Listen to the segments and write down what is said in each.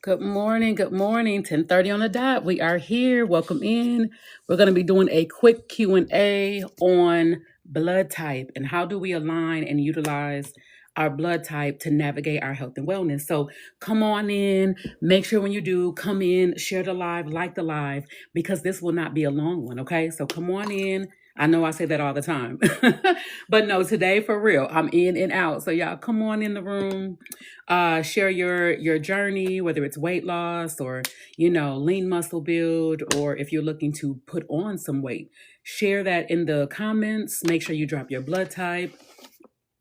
Good morning. Good morning. 10:30 on the dot. We are here. Welcome in. We're going to be doing a quick Q&A on blood type and how do we align and utilize our blood type to navigate our health and wellness. So come on in. Make sure when you do come in, share the live, like the live, because this will not be a long one. Okay. So come on in. I know I say that all the time, but no, today for real, I'm in and out. So y'all come on in the room, share your journey, whether it's weight loss or lean muscle build, or if you're looking to put on some weight. Share that in the comments. Make sure you drop your blood type.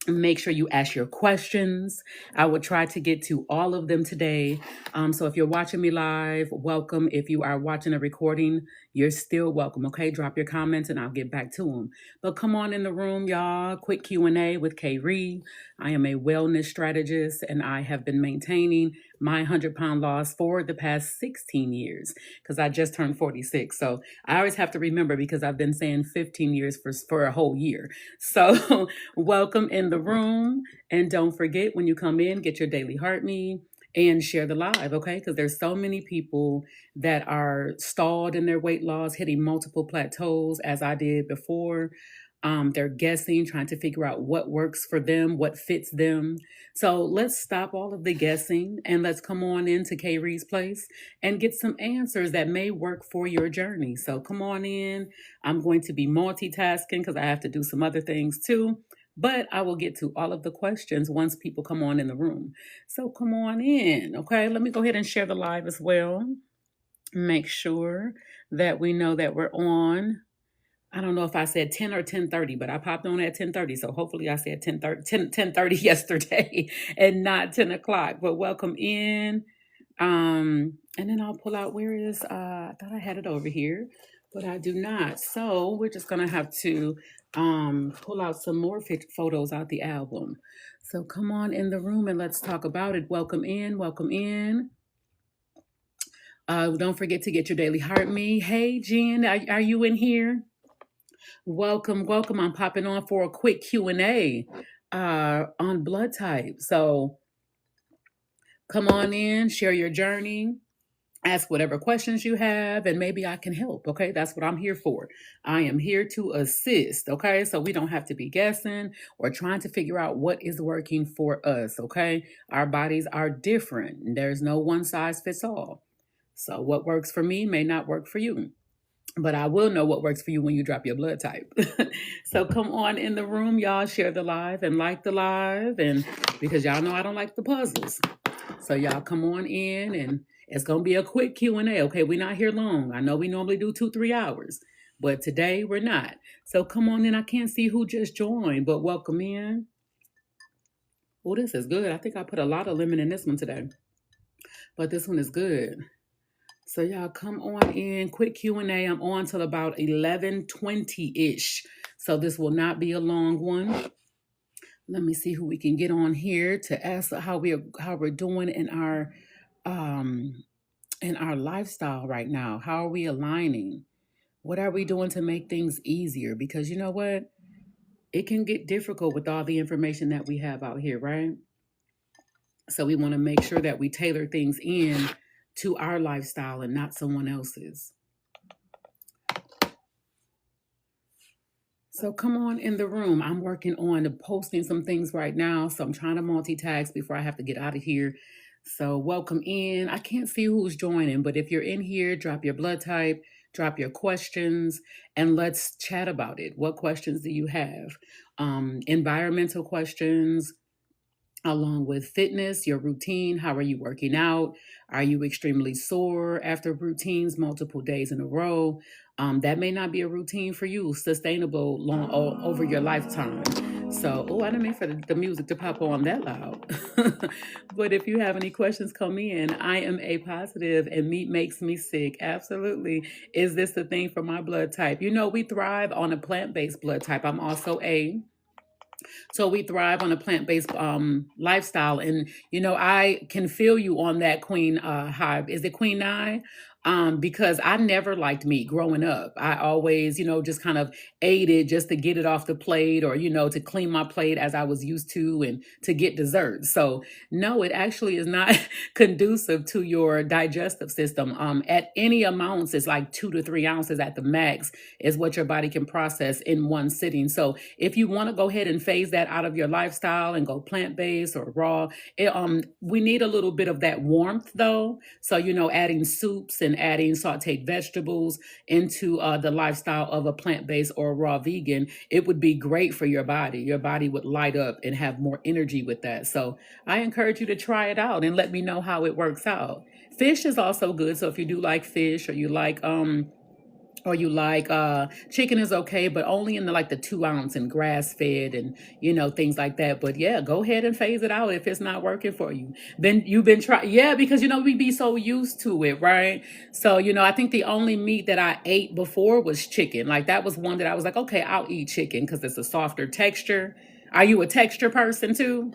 Make sure you ask your questions. I will try to get to all of them today. So if you're watching me live, welcome. If you are watching a recording, you're still welcome. Okay, drop your comments and I'll get back to them. But come on in the room, y'all. Quick Q&A with Kay Ree. I am a wellness strategist and I have been maintaining my 100-pound loss for the past 16 years because I just turned 46. So I always have to remember because I've been saying 15 years for a whole year. So welcome in the room. And don't forget when you come in, get your daily heart me and share the live, okay? Because there's so many people that are stalled in their weight loss, hitting multiple plateaus as I did before. They're guessing, trying to figure out what works for them, what fits them. So let's stop all of the guessing and let's come on into K Ree's place and get some answers that may work for your journey. So come on in. I'm going to be multitasking because I have to do some other things too. But I will get to all of the questions once people come on in the room. So come on in, okay? Let me go ahead and share the live as well. Make sure that we know that we're on. I don't know if I said 10 or 10:30, but I popped on at 10:30. So hopefully I said 10:30 yesterday and not 10 o'clock. But welcome in. And then I'll pull out I thought I had it over here, but I do not. So we're just gonna have to pull out some more photos out the album. So come on in the room and let's talk about it. Welcome in, welcome in. Don't forget to get your daily heart me. Hey Jen, are you in here? Welcome, welcome. I'm popping on for a quick Q&A on blood type. So come on in, share your journey, ask whatever questions you have, and maybe I can help. Okay, that's what I'm here for. I am here to assist. Okay, so we don't have to be guessing or trying to figure out what is working for us. Okay, our bodies are different. There's no one size fits all. So what works for me may not work for you. But I will know what works for you when you drop your blood type. So come on in the room, y'all. Share the live and like the live, and because y'all know I don't like the puzzles. So y'all come on in, and it's gonna be a quick Q&A. Okay, we're not here long. I know we normally do 2-3 hours, but today we're not. So come on in. I can't see who just joined, but welcome in. Oh, this is good. I think I put a lot of lemon in this one today, but this one is good. So y'all come on in, quick Q&A. I'm on till about 11:20-ish. So this will not be a long one. Let me see who we can get on here to ask how we're doing in our lifestyle right now. How are we aligning? What are we doing to make things easier? Because you know what? It can get difficult with all the information that we have out here, right? So we want to make sure that we tailor things in to our lifestyle and not someone else's. So come on in the room. I'm working on posting some things right now. So I'm trying to multitask before I have to get out of here. So welcome in. I can't see who's joining, but if you're in here, drop your blood type, drop your questions, and let's chat about it. What questions do you have? Environmental questions, along with fitness, your routine. How are you working out? Are you extremely sore after routines multiple days in a row? That may not be a routine for you, sustainable over your lifetime. So, I didn't mean for the music to pop on that loud. But if you have any questions, come in. I am A positive and meat makes me sick. Absolutely. Is this the thing for my blood type? We thrive on a plant-based blood type. I'm also A. So we thrive on a plant-based lifestyle. And, I can feel you on that Queen Hive. Is it Queen Nye? because I never liked meat growing up. I always, just kind of ate it just to get it off the plate, or, to clean my plate as I was used to, and to get dessert. So, no, it actually is not conducive to your digestive system. At any amounts, it's like 2 to 3 ounces at the max is what your body can process in one sitting. So, if you want to go ahead and phase that out of your lifestyle and go plant based or raw, we need a little bit of that warmth though. So, adding soups and adding sauteed vegetables into the lifestyle of a plant based or raw vegan, it would be great for your body. Your body would light up and have more energy with that. So, I encourage you to try it out and let me know how it works out. Fish is also good. So, if you do like fish, or you like chicken is okay, but only in the 2 ounce and grass fed, and things like that. But yeah, go ahead and phase it out if it's not working for you. Then you've been trying, yeah, because we be so used to it, right? So I think the only meat that I ate before was chicken. Like that was one that I was like, okay, I'll eat chicken because it's a softer texture. Are you a texture person too?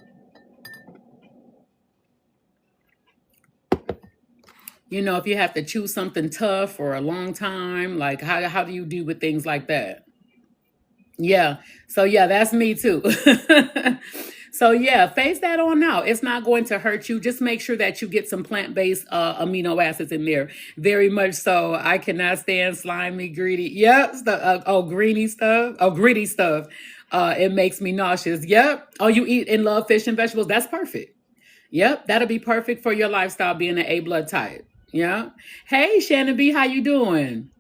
If you have to chew something tough for a long time, like how do you do with things like that? Yeah. So yeah, that's me too. So yeah, phase that on out. It's not going to hurt you. Just make sure that you get some plant-based amino acids in there. Very much so. I cannot stand slimy, greedy. Yep. Greeny stuff. Oh, gritty stuff. It makes me nauseous. Yep. Oh, you eat and love fish and vegetables. That's perfect. Yep. That'll be perfect for your lifestyle being an A blood type. Yeah. Hey, Shannon B, how you doing?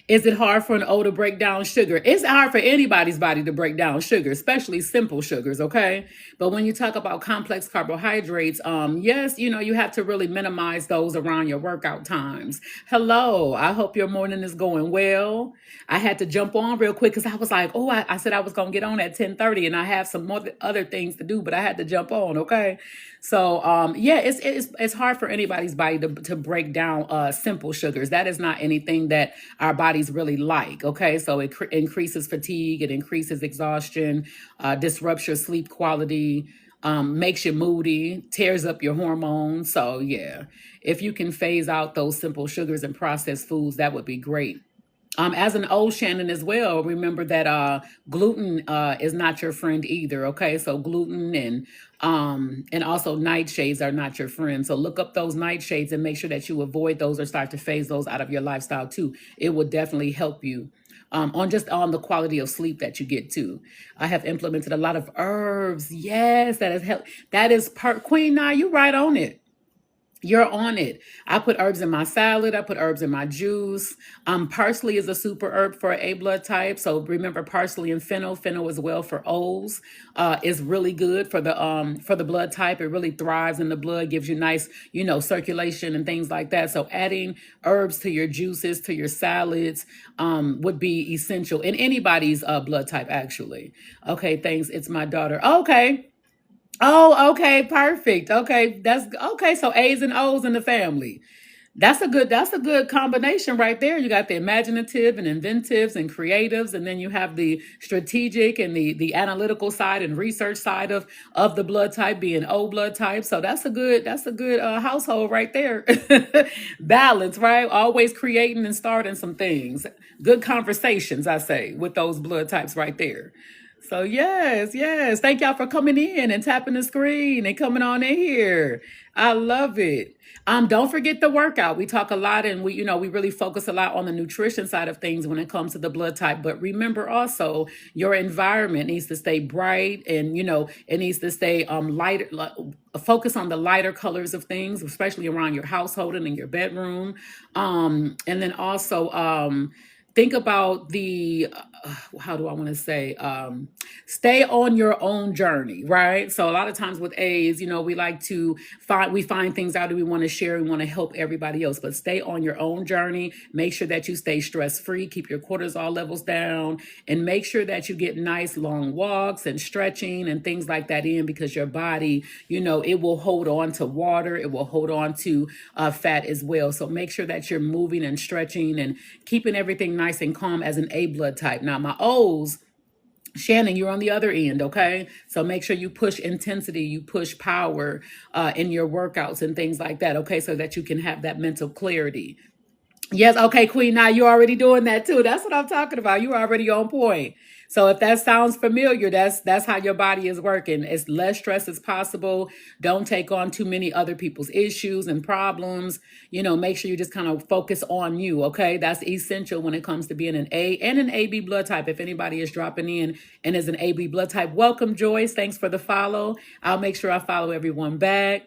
Is it hard for an O to break down sugar? It's hard for anybody's body to break down sugar, especially simple sugars, okay? But when you talk about complex carbohydrates, yes, you have to really minimize those around your workout times. Hello, I hope your morning is going well. I had to jump on real quick because I was like, oh, I said I was going to get on at 10:30, and I have some more other things to do, but I had to jump on, okay? So yeah, it's hard for anybody's body to break down simple sugars. That is not anything that our bodies really like. Okay, so it increases fatigue, it increases exhaustion, disrupts your sleep quality, makes you moody, tears up your hormones. So yeah, if you can phase out those simple sugars and processed foods, that would be great. As an old Shannon as well, remember that gluten is not your friend either. Okay, so gluten and also nightshades are not your friend. So look up those nightshades and make sure that you avoid those or start to phase those out of your lifestyle too. It will definitely help you on the quality of sleep that you get too. I have implemented a lot of herbs. Yes, that has helped. That is Queen. Now you right on it. You're on it. I put herbs in my salad. I put herbs in my juice. Parsley is a super herb for A blood type. So remember parsley and fennel. Fennel as well for O's is really good for the blood type. It really thrives in the blood, gives you nice, circulation and things like that. So adding herbs to your juices, to your salads, would be essential in anybody's blood type, actually. Okay, thanks. It's my daughter. Okay. Oh, okay, perfect. Okay, that's okay. So A's and O's in the family. That's a good combination right there. You got the imaginative and inventives and creatives, and then you have the strategic and the analytical side and research side of the blood type being O blood type. So that's a good household right there. Balance, right? Always creating and starting some things. Good conversations, I say, with those blood types right there. So yes, yes. Thank y'all for coming in and tapping the screen and coming on in here. I love it. Don't forget the workout. We talk a lot and we really focus a lot on the nutrition side of things when it comes to the blood type. But remember also your environment needs to stay bright and it needs to stay lighter. Focus on the lighter colors of things, especially around your household and in your bedroom. And then also think about how do I want to say, stay on your own journey, right? So a lot of times with A's, we like to find things out that we want to share. We want to help everybody else, but stay on your own journey. Make sure that you stay stress free, keep your cortisol levels down, and make sure that you get nice long walks and stretching and things like that in, because your body, it will hold on to water. It will hold on to fat as well. So make sure that you're moving and stretching and keeping everything nice and calm as an A blood type. Now, my O's, Shannon, you're on the other end, okay? So make sure you push intensity, you push power in your workouts and things like that, okay? So that you can have that mental clarity. Yes, okay, Queen. Now you're already doing that too. That's what I'm talking about. You're already on point. So if that sounds familiar, that's how your body is working. As less stress as possible. Don't take on too many other people's issues and problems. Make sure you just kind of focus on you. Okay, that's essential when it comes to being an A and an AB blood type. If anybody is dropping in and is an AB blood type, welcome, Joyce. Thanks for the follow. I'll make sure I follow everyone back.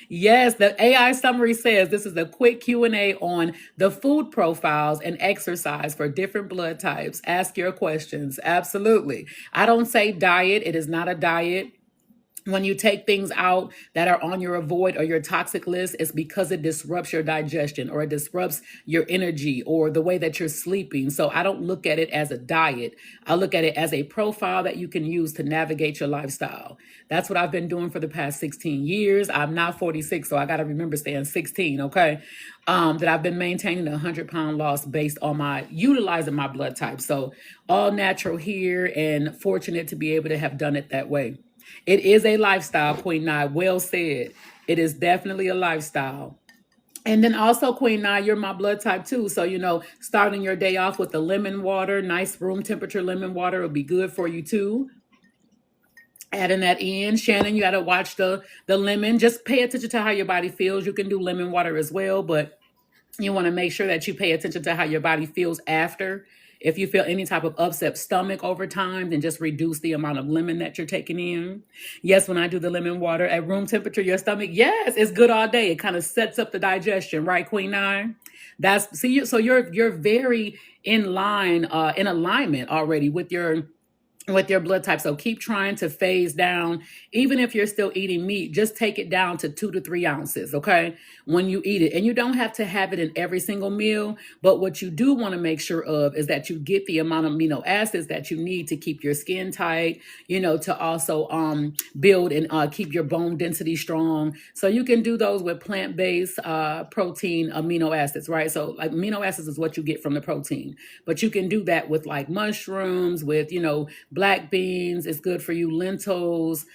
Yes, the AI summary says this is a quick Q&A on the food profiles and exercise for different blood types. Ask your questions. Absolutely. I don't say diet. It is not a diet. When you take things out that are on your avoid or your toxic list, it's because it disrupts your digestion or it disrupts your energy or the way that you're sleeping. So I don't look at it as a diet. I look at it as a profile that you can use to navigate your lifestyle. That's what I've been doing for the past 16 years. I'm now 46, so I got to remember staying 16, okay? That I've been maintaining a 100-pound loss based on my utilizing my blood type. So all natural here and fortunate to be able to have done it that way. It is a lifestyle, Queen Nye. Well said. It is definitely a lifestyle. And then also, Queen Nye, you're my blood type too. So, starting your day off with the lemon water, nice room temperature lemon water will be good for you too. Adding that in. Shannon, you got to watch the lemon. Just pay attention to how your body feels. You can do lemon water as well, but you want to make sure that you pay attention to how your body feels after. If you feel any type of upset stomach over time, then just reduce the amount of lemon that you're taking in. Yes, when I do the lemon water at room temperature, your stomach, yes, it's good all day. It kind of sets up the digestion, right, Queen Nine? So you're very in line, in alignment already with your blood type. So keep trying to phase down. Even if you're still eating meat, just take it down to 2 to 3 ounces, okay, when you eat it. And you don't have to have it in every single meal, but what you do want to make sure of is that you get the amount of amino acids that you need to keep your skin tight, to also build and keep your bone density strong. So you can do those with plant-based protein amino acids, right? So like amino acids is what you get from the protein, but you can do that with like mushrooms, with, black beans. It's good for you. Lentils.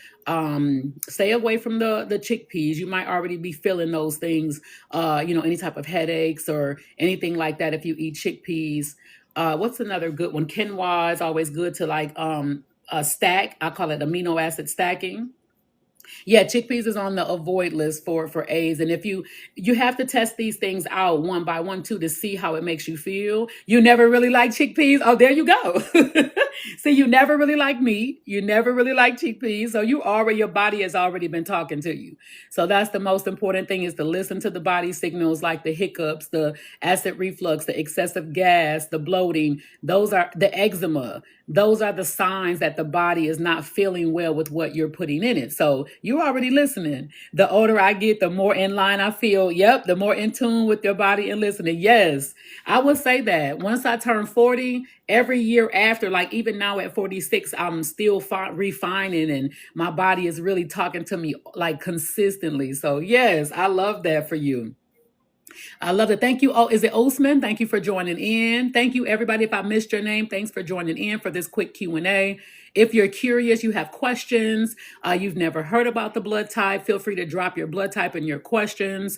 Stay away from the chickpeas. You might already be feeling those things, any type of headaches or anything like that if you eat chickpeas. What's another good one? Quinoa is always good to like stack. I call it amino acid stacking. Yeah, chickpeas is on the avoid list for A's. And if you have to test these things out one by one too to see how it makes you feel. You never really like chickpeas. Oh, there you go. See, you never really like meat. You never really like chickpeas. So your body has already been talking to you. So that's the most important thing, is to listen to the body signals, like the hiccups, the acid reflux, the excessive gas, the bloating. Those are the eczema. Those are the signs that the body is not feeling well with what you're putting in it. So you're already listening. The older I get, the more in line I feel. Yep, the more in tune with your body and listening. Yes, I would say that. Once I turn 40, every year after, like even now at 46, I'm still refining, and my body is really talking to me like consistently. So yes, I love that for you. I love it. Thank you. Oh, is it Osman? Thank you for joining in. Thank you, everybody. If I missed your name, thanks for joining in for this quick Q&A. If you're curious, you have questions, you've never heard about the blood type, feel free to drop your blood type and your questions.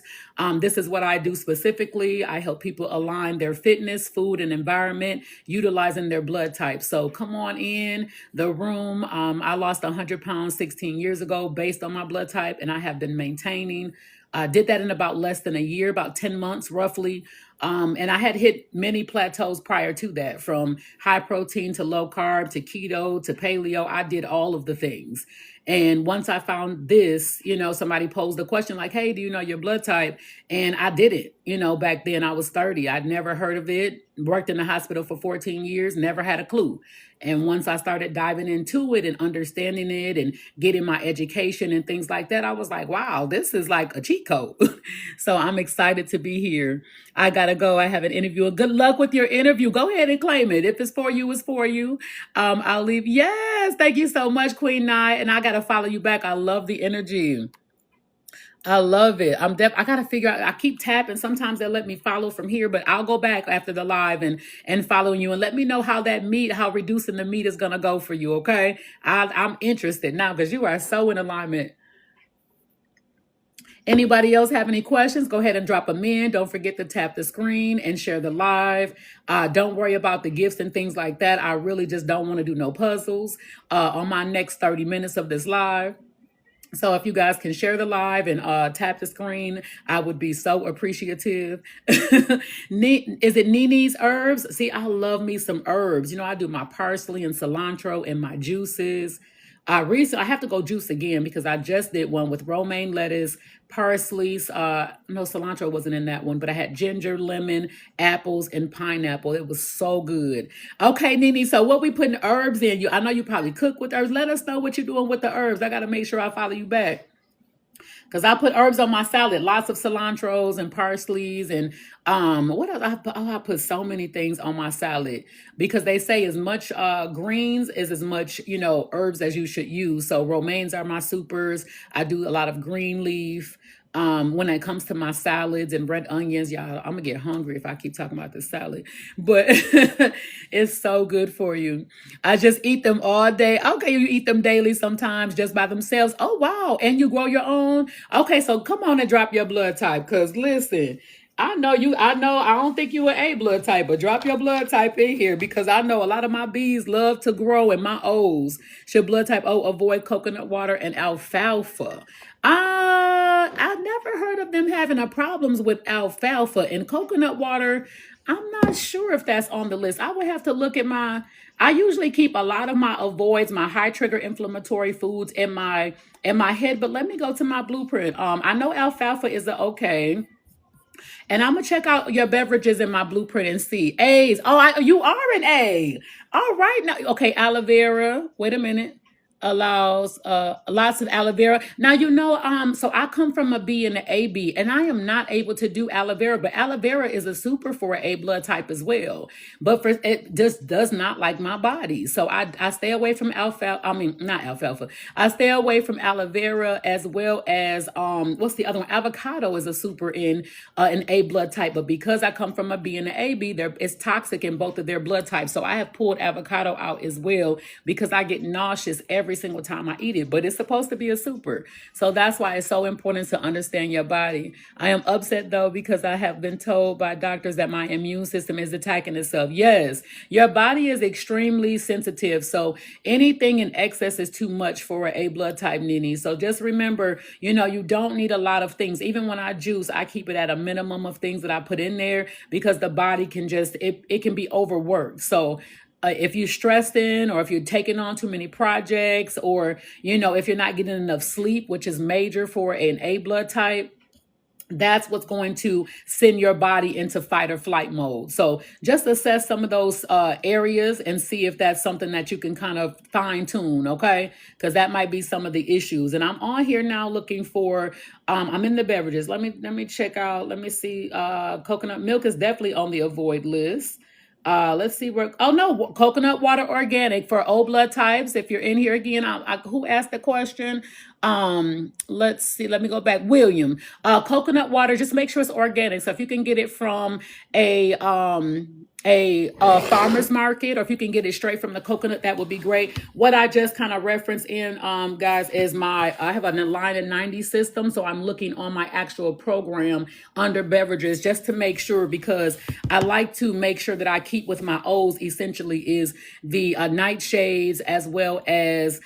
This is what I do specifically. I help people align their fitness, food, and environment utilizing their blood type. So come on in the room. I lost 100 pounds 16 years ago based on my blood type, and I have been maintaining. I did that in about less than a year, about 10 months roughly. And I had hit many plateaus prior to that, from high protein to low carb to keto to paleo. I did all of the things. And once I found this, somebody posed the question like, hey, do you know your blood type? And I did it. Back then I was 30. I'd never heard of it, worked in the hospital for 14 years, never had a clue. And once I started diving into it and understanding it and getting my education and things like that, I was like, wow, this is like a cheat code. So I'm excited to be here. I got to go. I have an interview. Good luck with your interview. Go ahead and claim it. If it's for you, it's for you. I'll leave. Yes. Thank you so much, Queen Nye. And I got to follow you back. I love the energy. I love it. I gotta figure out. I keep tapping. Sometimes they'll let me follow from here, but I'll go back after the live and following you and let me know how that meat, how reducing the meat is gonna go for you. Okay, I'm interested now because you are so in alignment. Anybody else have any questions? Go ahead and drop them in. Don't forget to tap the screen and share the live. Don't worry about the gifts and things like that. I really just don't want to do no puzzles on my next 30 minutes of this live. So if you guys can share the live and tap the screen, I would be so appreciative. Is it Nini's herbs? See, I love me some herbs. You know, I do my parsley and cilantro and my juices. I have to go juice again because I just did one with romaine lettuce, parsley. No, cilantro wasn't in that one, but I had ginger, lemon, apples, and pineapple. It was so good. Okay, Nini. So what we putting herbs in? I know you probably cook with herbs. Let us know what you're doing with the herbs. I got to make sure I follow you back. Because I put herbs on my salad, lots of cilantros and parsleys and what else? I put so many things on my salad because they say as much greens is as much, herbs as you should use. So romaines are my supers. I do a lot of green leaf. When it comes to my salads and red onions, y'all, I'm gonna get hungry if I keep talking about this salad, but it's so good for you. I just eat them all day. Okay, you eat them daily sometimes just by themselves. Oh, wow. And you grow your own. Okay, so come on and drop your blood type. Because listen, I don't think you an A blood type, but drop your blood type in here because I know a lot of my B's love to grow and my O's. Should blood type O avoid coconut water and alfalfa? I never heard of them having a problems with alfalfa and coconut water. I'm not sure if that's on the list. I would have to look at I usually keep a lot of my avoids, my high trigger inflammatory foods in my head, but let me go to my blueprint. I know alfalfa is a okay. And I'm gonna check out your beverages in my blueprint and see. A's. Oh, you are an A. All right. Now, okay, aloe vera. Wait a minute. Allows lots of aloe vera. Now so I come from a B and an AB, and I am not able to do aloe vera, but aloe vera is a super for an A blood type as well. But for it just does not like my body. So I stay away from alfalfa. I mean, not alfalfa. I stay away from aloe vera as well as what's the other one? Avocado is a super in an A blood type, but because I come from a B and an AB, it's toxic in both of their blood types. So I have pulled avocado out as well because I get nauseous every single time I eat it, but it's supposed to be a super. So that's why it's so important to understand your body. I am upset though because I have been told by doctors that my immune system is attacking itself. Yes, your body is extremely sensitive. So anything in excess is too much for a blood type, Nini. So just remember, you don't need a lot of things. Even when I juice, I keep it at a minimum of things that I put in there because the body can it can be overworked. So if you're stressed in or if you're taking on too many projects or, if you're not getting enough sleep, which is major for an A blood type, that's what's going to send your body into fight or flight mode. So just assess some of those areas and see if that's something that you can kind of fine tune, okay? Because that might be some of the issues. And I'm on here now looking for, I'm in the beverages. Let me check out, let me see. Coconut milk is definitely on the avoid list. Let's see where. Oh no, coconut water organic for O blood types. If you're in here again, who asked the question? Let's see. Let me go back. William. Coconut water. Just make sure it's organic. So if you can get it from a farmer's market, or if you can get it straight from the coconut, that would be great. What I just kind of reference in, guys, is I have an Align in 90 system, so I'm looking on my actual program under beverages just to make sure, because I like to make sure that I keep with my O's. Essentially, is the nightshades as well as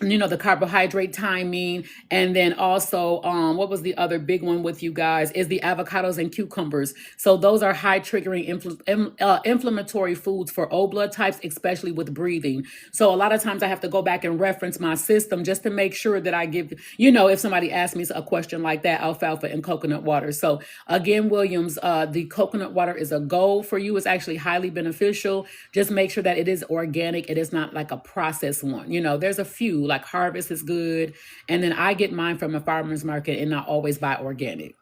the carbohydrate timing. And then also, what was the other big one with you guys is the avocados and cucumbers. So those are high triggering inflammatory foods for O blood types, especially with breathing. So a lot of times I have to go back and reference my system just to make sure that I give, if somebody asks me a question like that, alfalfa and coconut water. So again, Williams, the coconut water is a go for you. It's actually highly beneficial. Just make sure that it is organic. It is not like a processed one. There's a few, like Harvest is good. And then I get mine from a farmer's market and I always buy organic.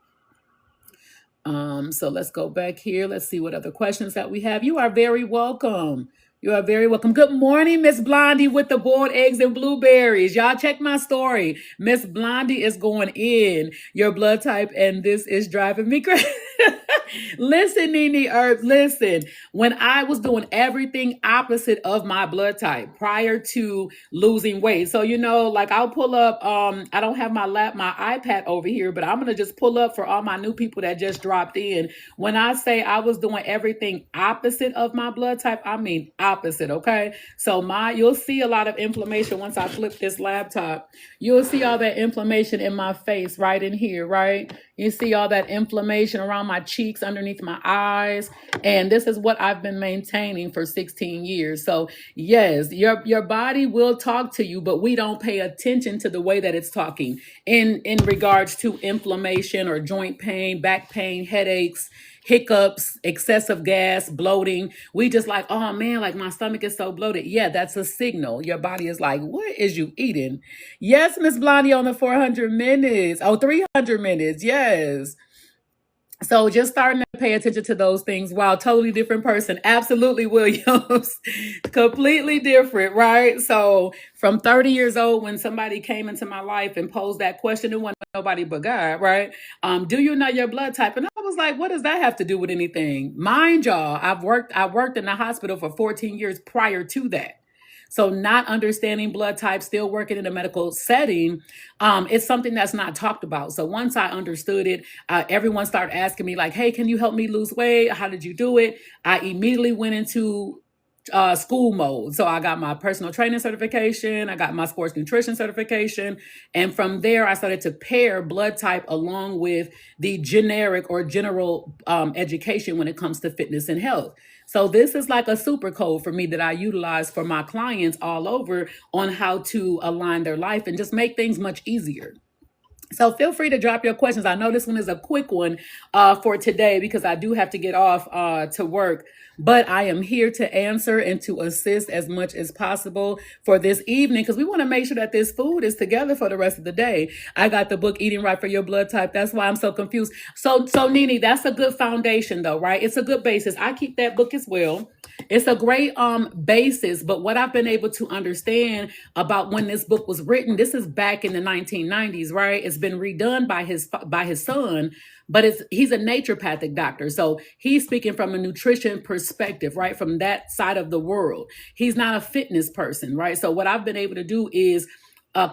So let's go back here. Let's see what other questions that we have. You are very welcome. You are very welcome. Good morning, Miss Blondie with the boiled eggs and blueberries. Y'all check my story. Miss Blondie is going in your blood type, and this is driving me crazy. Listen, Nene Herb, listen. When I was doing everything opposite of my blood type prior to losing weight. So, like I'll pull up, I don't have my iPad over here, but I'm gonna just pull up for all my new people that just dropped in. When I say I was doing everything opposite of my blood type, I mean opposite, okay? So you'll see a lot of inflammation once I flip this laptop. You'll see all that inflammation in my face right in here, right? You see all that inflammation around my cheeks, underneath my eyes. And this is what I've been maintaining for 16 years. So yes, your body will talk to you, but we don't pay attention to the way that it's talking in regards to inflammation or joint pain, back pain, headaches, hiccups, excessive gas, bloating. We just like, oh man, like my stomach is so bloated. Yeah, that's a signal. Your body is like, what is you eating? Yes, Miss Blondie on the 400 minutes. Oh, 300 minutes. Yes. So just starting to pay attention to those things. Wow, totally different person. Absolutely, Williams. Completely different, right? So from 30 years old, when somebody came into my life and posed that question, it wasn't nobody but God, right? Do you know your blood type? And I was like, what does that have to do with anything? Mind y'all, I worked in the hospital for 14 years prior to that. So not understanding blood type, still working in a medical setting, it's something that's not talked about. So once I understood it, everyone started asking me like, hey, can you help me lose weight? How did you do it? I immediately went into school mode. So I got my personal training certification. I got my sports nutrition certification. And from there, I started to pair blood type along with the generic or general education when it comes to fitness and health. So this is like a super code for me that I utilize for my clients all over on how to align their life and just make things much easier. So feel free to drop your questions. I know this one is a quick one for today because I do have to get off to work, but I am here to answer and to assist as much as possible for this evening because we want to make sure that this food is together for the rest of the day. I got the book Eating Right for Your Blood Type. That's why I'm so confused. So Nene, that's a good foundation though, right? It's a good basis. I keep that book as well. It's a great basis, but what I've been able to understand about when this book was written, this is back in the 1990s, right? It's been redone by his son, but he's a naturopathic doctor. So he's speaking from a nutrition perspective, right? From that side of the world. He's not a fitness person, right? So what I've been able to do is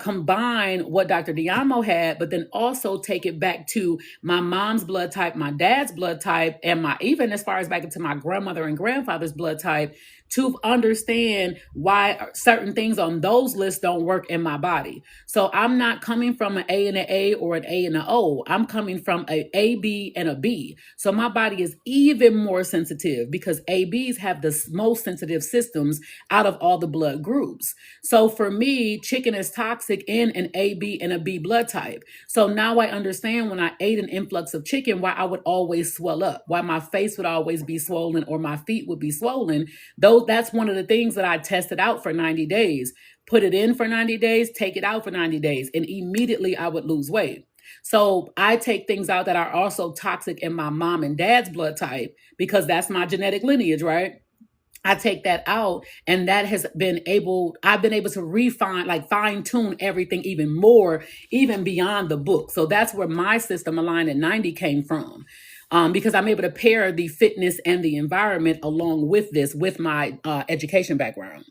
combine what Dr. Diamo had, but then also take it back to my mom's blood type, my dad's blood type, and even as far as back into my grandmother and grandfather's blood type to understand why certain things on those lists don't work in my body. So I'm not coming from an A and an A or an A and an O. I'm coming from a B, and a B. So my body is even more sensitive because ABs have the most sensitive systems out of all the blood groups. So for me, chicken is toxic in an AB and a B blood type. So now I understand when I ate an influx of chicken, why I would always swell up, why my face would always be swollen or my feet would be swollen. That's one of the things that I tested out for 90 days. Put it in for 90 days, take it out for 90 days, and immediately I would lose weight. So I take things out that are also toxic in my mom and dad's blood type because that's my genetic lineage, right? I take that out, and that I've been able to refine, like fine tune everything even more, even beyond the book. So that's where my system Aligned at 90 came from. Because I'm able to pair the fitness and the environment along with with my education background.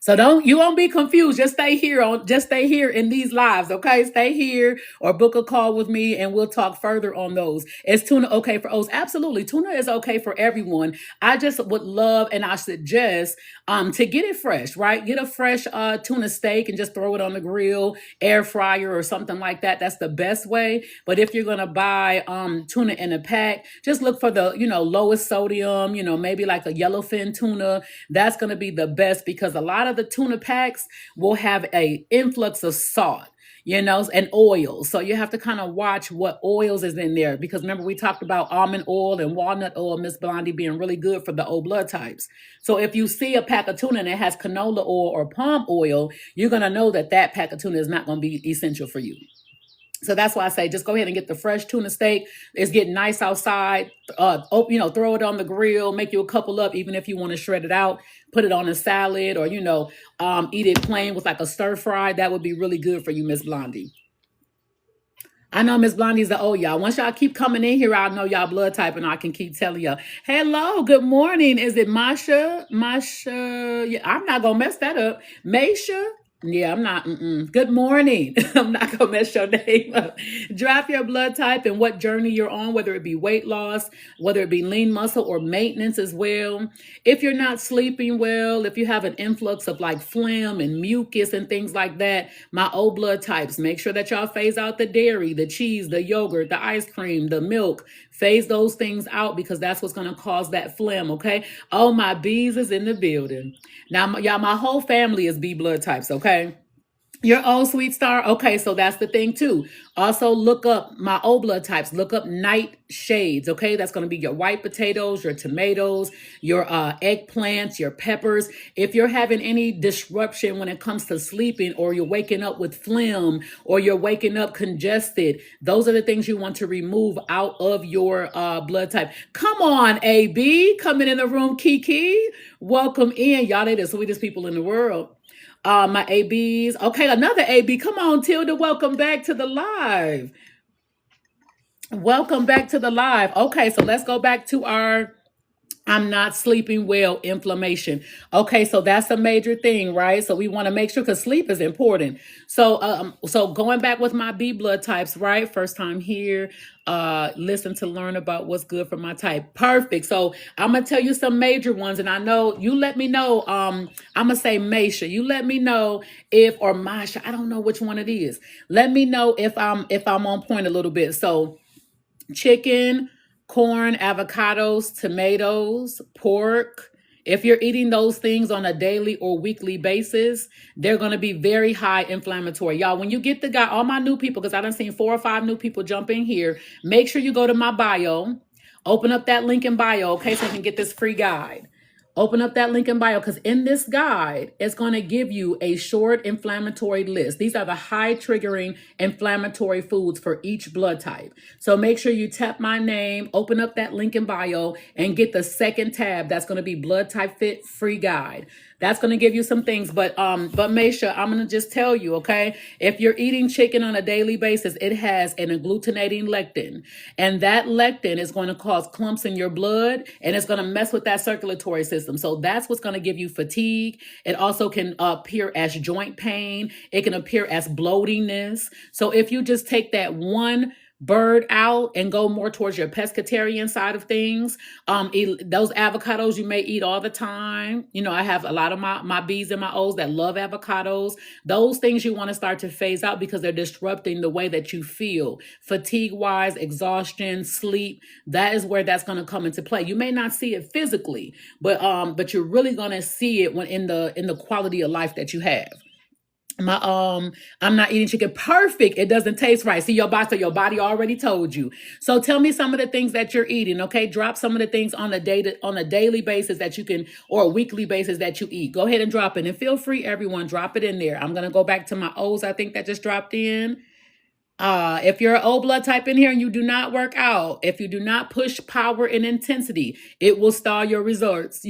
So you won't be confused. Just stay here in these lives, okay? Stay here or book a call with me and we'll talk further on those. Is tuna okay for O's? Absolutely. Tuna is okay for everyone. I just would love and I suggest to get it fresh, right? Get a fresh tuna steak and just throw it on the grill, air fryer or something like that. That's the best way. But if you're gonna buy tuna in a pack, just look for the lowest sodium, maybe like a yellowfin tuna. That's gonna be the best because a lot of the tuna packs will have a influx of salt, and oil. So you have to kind of watch what oils is in there because remember we talked about almond oil and walnut oil, Miss Blondie, being really good for the O blood types. So if you see a pack of tuna and it has canola oil or palm oil, you're going to know that pack of tuna is not going to be essential for you. So that's why I say just go ahead and get the fresh tuna steak. It's getting nice outside. Throw it on the grill, make you a couple up, even if you want to shred it out, put it on a salad, or eat it plain with like a stir fry. That would be really good for you, Miss Blondie. I know Miss Blondie's the y'all. Once y'all keep coming in here, I'll know y'all blood type and I can keep telling y'all. Hello, good morning. Is it Masha? Masha? Yeah, I'm not gonna mess that up. Masha? Yeah, I'm not. Good morning. I'm not gonna mess your name up. Drop your blood type and what journey you're on, whether it be weight loss, whether it be lean muscle or maintenance as well. If you're not sleeping well, if you have an influx of like phlegm and mucus and things like that, my O blood types, make sure that y'all phase out the dairy, the cheese, the yogurt, the ice cream, the milk. Phase those things out because that's what's going to cause that phlegm, okay? Oh, my bees is in the building. Now, y'all, my whole family is B blood types, okay? Your O sweet star. Okay, so that's the thing too. Also look up my O blood types. Look up night shades. Okay, that's going to be your white potatoes, your tomatoes, your eggplants, your peppers. If you're having any disruption when it comes to sleeping, or you're waking up with phlegm, or you're waking up congested, those are the things you want to remove out of your blood type. Come on, AB, coming in the room, Kiki. Welcome in, y'all. They the sweetest people in the world. My ABs. Okay, another AB. Come on, Tilda. Welcome back to the live. Welcome back to the live. Okay, so let's go back to our I'm not sleeping well, inflammation. Okay, so that's a major thing, right? So we want to make sure because sleep is important. So going back with my B blood types, right? First time here, listen to learn about what's good for my type. Perfect. So I'm gonna tell you some major ones, and I know you let me know. I'm gonna say Masha. You let me know if or Masha. I don't know which one it is. Let me know if I'm on point a little bit. So chicken, corn, avocados, tomatoes, pork. If you're eating those things on a daily or weekly basis, they're going to be very high inflammatory. Y'all, when you get the guy, all my new people, because I done seen 4 or 5 new people jump in here, make sure you go to my bio, open up that link in bio, okay, so you can get this free guide. Open up that link in bio because in this guide, it's going to give you a short inflammatory list. These are the high triggering inflammatory foods for each blood type. So make sure you tap my name, open up that link in bio, and get the second tab. That's going to be Blood Type Fit Free Guide. That's going to give you some things, but Maisha, I'm going to just tell you, okay? If you're eating chicken on a daily basis, it has an agglutinating lectin, and that lectin is going to cause clumps in your blood, and it's going to mess with that circulatory system. So that's what's going to give you fatigue. It also can appear as joint pain. It can appear as bloatingness. So if you just take that one bird out and go more towards your pescatarian side of things, those avocados you may eat all the time. I have a lot of my B's and my O's that love avocados. Those things you want to start to phase out because they're disrupting the way that you feel, fatigue wise, exhaustion, sleep. That is where that's going to come into play. You may not see it physically, but you're really going to see it when in the quality of life that you have. I'm not eating chicken. Perfect. It doesn't taste right. See, your body already told you. So tell me some of the things that you're eating. Okay, drop some of the things on a daily basis that you can, or a weekly basis that you eat. Go ahead and drop it, and feel free, everyone, drop it in there. I'm gonna go back to my O's. I think that just dropped in. If you're an O blood type in here and you do not work out, if you do not push power and intensity, it will stall your results.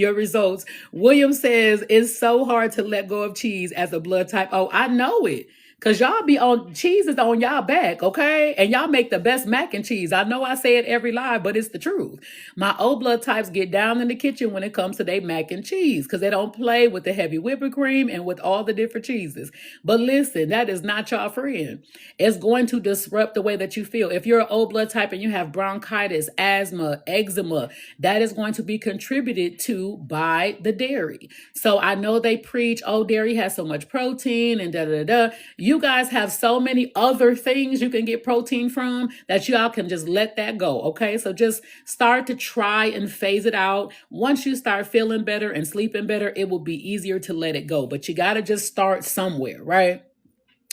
William says it's so hard to let go of cheese as a blood type. Oh, I know it. Cause y'all be on cheese is on y'all back, okay? And y'all make the best mac and cheese. I know I say it every live, but it's the truth. My O blood types get down in the kitchen when it comes to their mac and cheese because they don't play with the heavy whipping cream and with all the different cheeses. But listen, that is not your friend. It's going to disrupt the way that you feel. If you're an O blood type and you have bronchitis, asthma, eczema, that is going to be contributed to by the dairy. So I know they preach, oh, dairy has so much protein and da-da-da-da. You guys have so many other things you can get protein from that y'all can just let that go, okay? So just start to try and phase it out. Once you start feeling better and sleeping better, it will be easier to let it go. But you got to just start somewhere, right?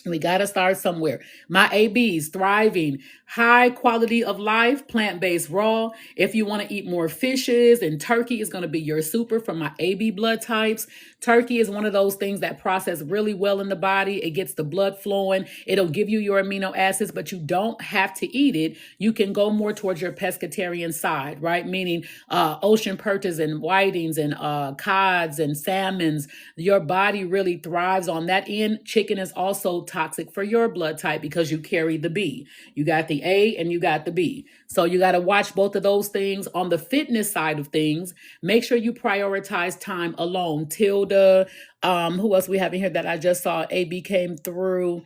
We got to start somewhere. My ABs, thriving, high quality of life, plant-based raw. If you want to eat more fishes, and turkey is going to be your super for my AB blood types. Turkey is one of those things that process really well in the body. It gets the blood flowing. It'll give you your amino acids, but you don't have to eat it. You can go more towards your pescatarian side, right? Meaning ocean perches and whitings and cods and salmons. Your body really thrives on that end. Chicken is also toxic for your blood type because you carry the B. You got the A and you got the B. So you got to watch both of those things. On the fitness side of things, make sure you prioritize time alone. Tilda, who else we have in here that I just saw? AB came through.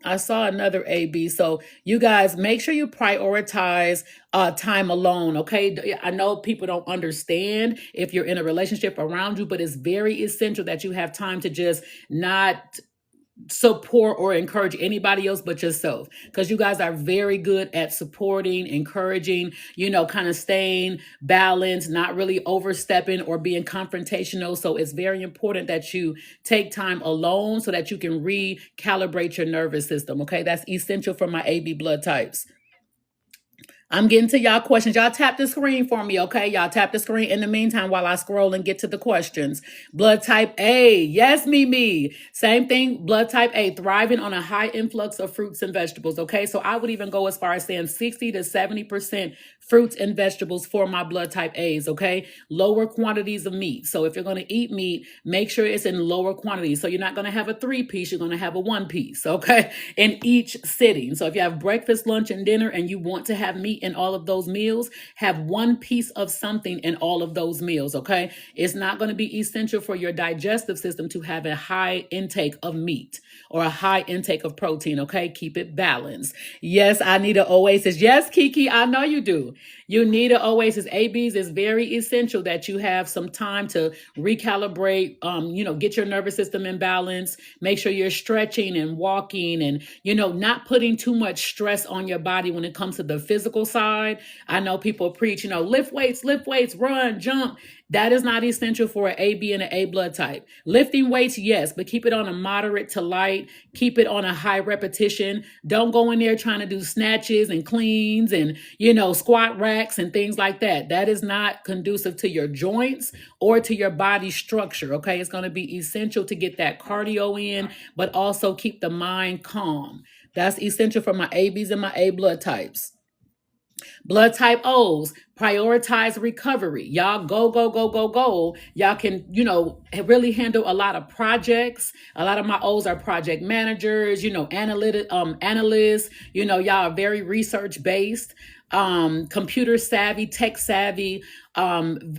I saw another AB. So you guys make sure you prioritize time alone. Okay. I know people don't understand if you're in a relationship around you, but it's very essential that you have time to just not support or encourage anybody else but yourself, because you guys are very good at supporting, encouraging, kind of staying balanced, not really overstepping or being confrontational. So it's very important that you take time alone so that you can recalibrate your nervous system. Okay, that's essential for my AB blood types. I'm getting to y'all questions. Y'all tap the screen for me, okay? Y'all tap the screen in the meantime while I scroll and get to the questions. Blood type A. Yes, me. Same thing, blood type A, thriving on a high influx of fruits and vegetables, okay? So I would even go as far as saying 60 to 70% fruits and vegetables for my blood type A's, okay? Lower quantities of meat. So if you're going to eat meat, make sure it's in lower quantities. So you're not going to have a 3-piece, you're going to have a 1-piece, okay? In each sitting. So if you have breakfast, lunch, and dinner and you want to have meat in all of those meals, have 1 piece of something in all of those meals, okay? It's not going to be essential for your digestive system to have a high intake of meat or a high intake of protein, okay? Keep it balanced. Yes, I need an oasis. Yes, Kiki, I know you do. You need an oasis. ABs is very essential that you have some time to recalibrate, get your nervous system in balance, make sure you're stretching and walking and, not putting too much stress on your body when it comes to the physical side. I know people preach, lift weights, run, jump. That is not essential for an AB and an A blood type. Lifting weights, yes, but keep it on a moderate to light. Keep it on a high repetition. Don't go in there trying to do snatches and cleans and, squat racks and things like that. That is not conducive to your joints or to your body structure, okay? It's going to be essential to get that cardio in, but also keep the mind calm. That's essential for my ABs and my A blood types. Blood type O's, prioritize recovery. Y'all go. Y'all can, really handle a lot of projects. A lot of my O's are project managers, analysts, y'all are very research based, computer savvy, tech savvy,